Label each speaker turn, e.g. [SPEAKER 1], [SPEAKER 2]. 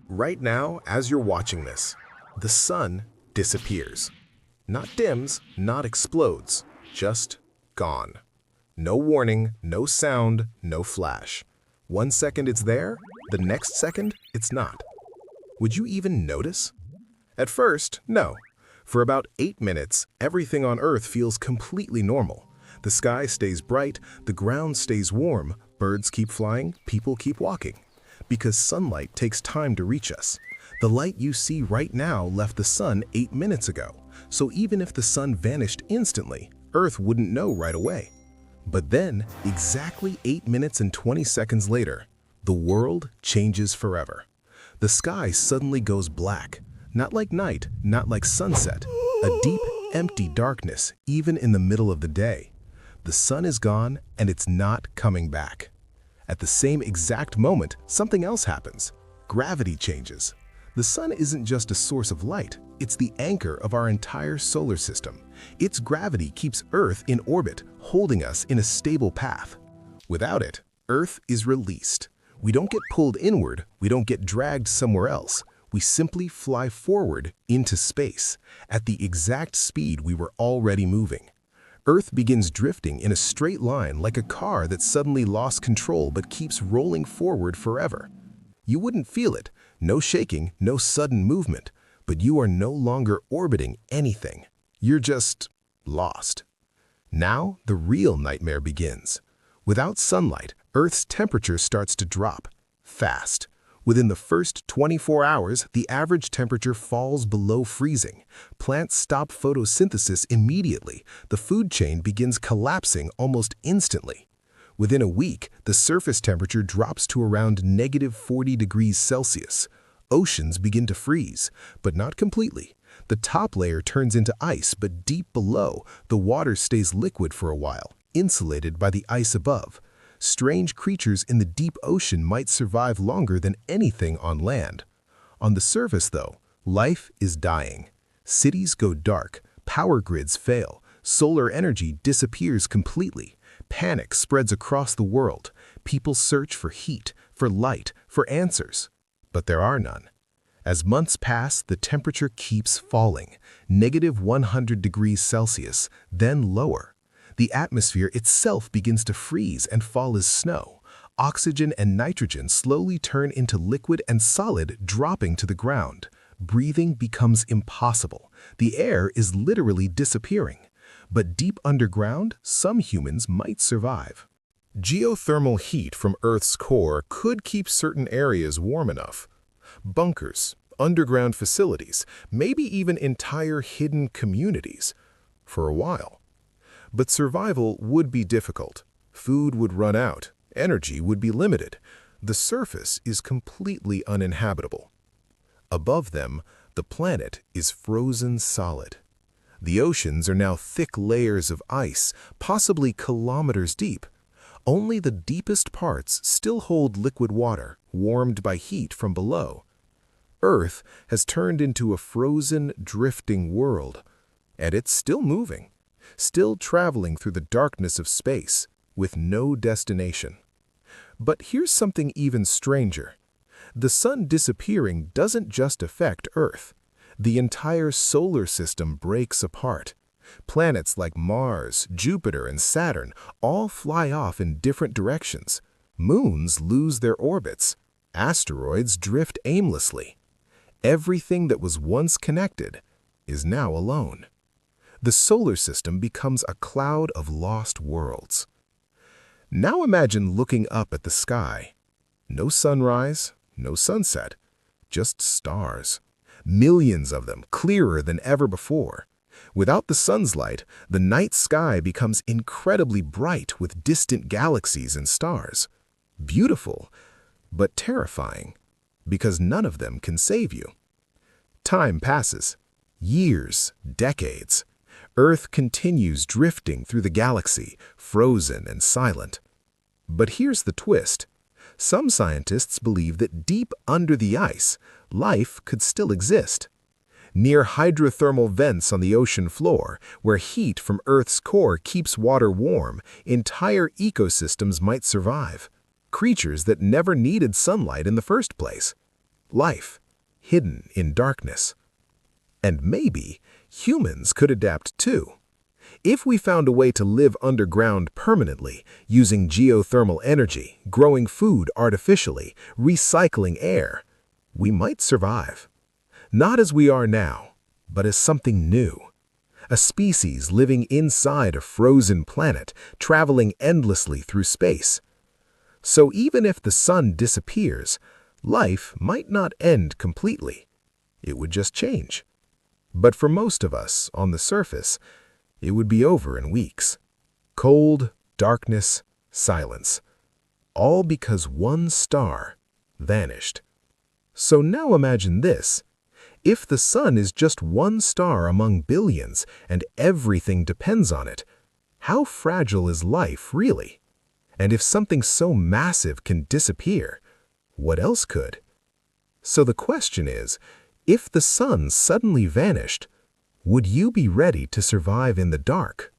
[SPEAKER 1] Right now, as you're watching this, the sun disappears. Not dims, not explodes, just gone. No warning, no sound, no flash. 1 second it's there, the next second it's not. Would you even notice? At first, no. For about 8 minutes, everything on Earth feels completely normal. The sky stays bright, the ground stays warm, birds keep flying, people keep walking. Because sunlight takes time to reach us. The light you see right now left the sun 8 minutes ago, so even if the sun vanished instantly, Earth wouldn't know right away. But then, exactly 8 minutes and 20 seconds later, the world changes forever. The sky suddenly goes black, not like night, not like sunset, a deep, empty darkness even in the middle of the day. The sun is gone and it's not coming back. At the same exact moment, something else happens. Gravity changes. The sun isn't just a source of light, it's the anchor of our entire solar system. Its gravity keeps Earth in orbit, holding us in a stable path. Without it, Earth is released. We don't get pulled inward, we don't get dragged somewhere else. We simply fly forward into space, at the exact speed we were already moving. Earth begins drifting in a straight line like a car that suddenly lost control but keeps rolling forward forever. You wouldn't feel it, no shaking, no sudden movement, but you are no longer orbiting anything. You're just lost. Now the real nightmare begins. Without sunlight, Earth's temperature starts to drop, fast. Within the first 24 hours, the average temperature falls below freezing. Plants stop photosynthesis immediately. The food chain begins collapsing almost instantly. Within a week, the surface temperature drops to around -40 degrees Celsius. Oceans begin to freeze, but not completely. The top layer turns into ice, but deep below, the water stays liquid for a while, insulated by the ice above. Strange creatures in the deep ocean might survive longer than anything on land. On the surface, though, life is dying. Cities go dark, power grids fail, solar energy disappears completely. Panic spreads across the world. People search for heat, for light, for answers. But there are none. As months pass, the temperature keeps falling, -100 degrees Celsius, then lower. The atmosphere itself begins to freeze and fall as snow. Oxygen and nitrogen slowly turn into liquid and solid, dropping to the ground. Breathing becomes impossible. The air is literally disappearing. But deep underground, some humans might survive. Geothermal heat from Earth's core could keep certain areas warm enough. Bunkers, underground facilities, maybe even entire hidden communities. For a while. But survival would be difficult. Food would run out. Energy would be limited. The surface is completely uninhabitable. Above them, the planet is frozen solid. The oceans are now thick layers of ice, possibly kilometers deep. Only the deepest parts still hold liquid water, warmed by heat from below. Earth has turned into a frozen, drifting world, and it's still moving. Still traveling through the darkness of space, with no destination. But here's something even stranger. The sun disappearing doesn't just affect Earth. The entire solar system breaks apart. Planets like Mars, Jupiter, and Saturn all fly off in different directions. Moons lose their orbits. Asteroids drift aimlessly. Everything that was once connected is now alone. The solar system becomes a cloud of lost worlds. Now imagine looking up at the sky. No sunrise, no sunset, just stars. Millions of them, clearer than ever before. Without the sun's light, the night sky becomes incredibly bright with distant galaxies and stars. Beautiful, but terrifying, because none of them can save you. Time passes. Years, decades. Earth continues drifting through the galaxy, frozen and silent. But here's the twist. Some scientists believe that deep under the ice, life could still exist. Near hydrothermal vents on the ocean floor, where heat from Earth's core keeps water warm, entire ecosystems might survive. Creatures that never needed sunlight in the first place. life, hidden in darkness. And maybe humans could adapt too. If we found a way to live underground permanently, using geothermal energy, growing food artificially, recycling air, we might survive. Not as we are now, but as something new. A species living inside a frozen planet, traveling endlessly through space. So even if the sun disappears, life might not end completely. It would just change. But for most of us, on the surface, it would be over in weeks. Cold, darkness, silence. All because one star vanished. So now imagine this. If the sun is just one star among billions and everything depends on it, how fragile is life really? And if something so massive can disappear, what else could? So the question is, if the sun suddenly vanished, would you be ready to survive in the dark?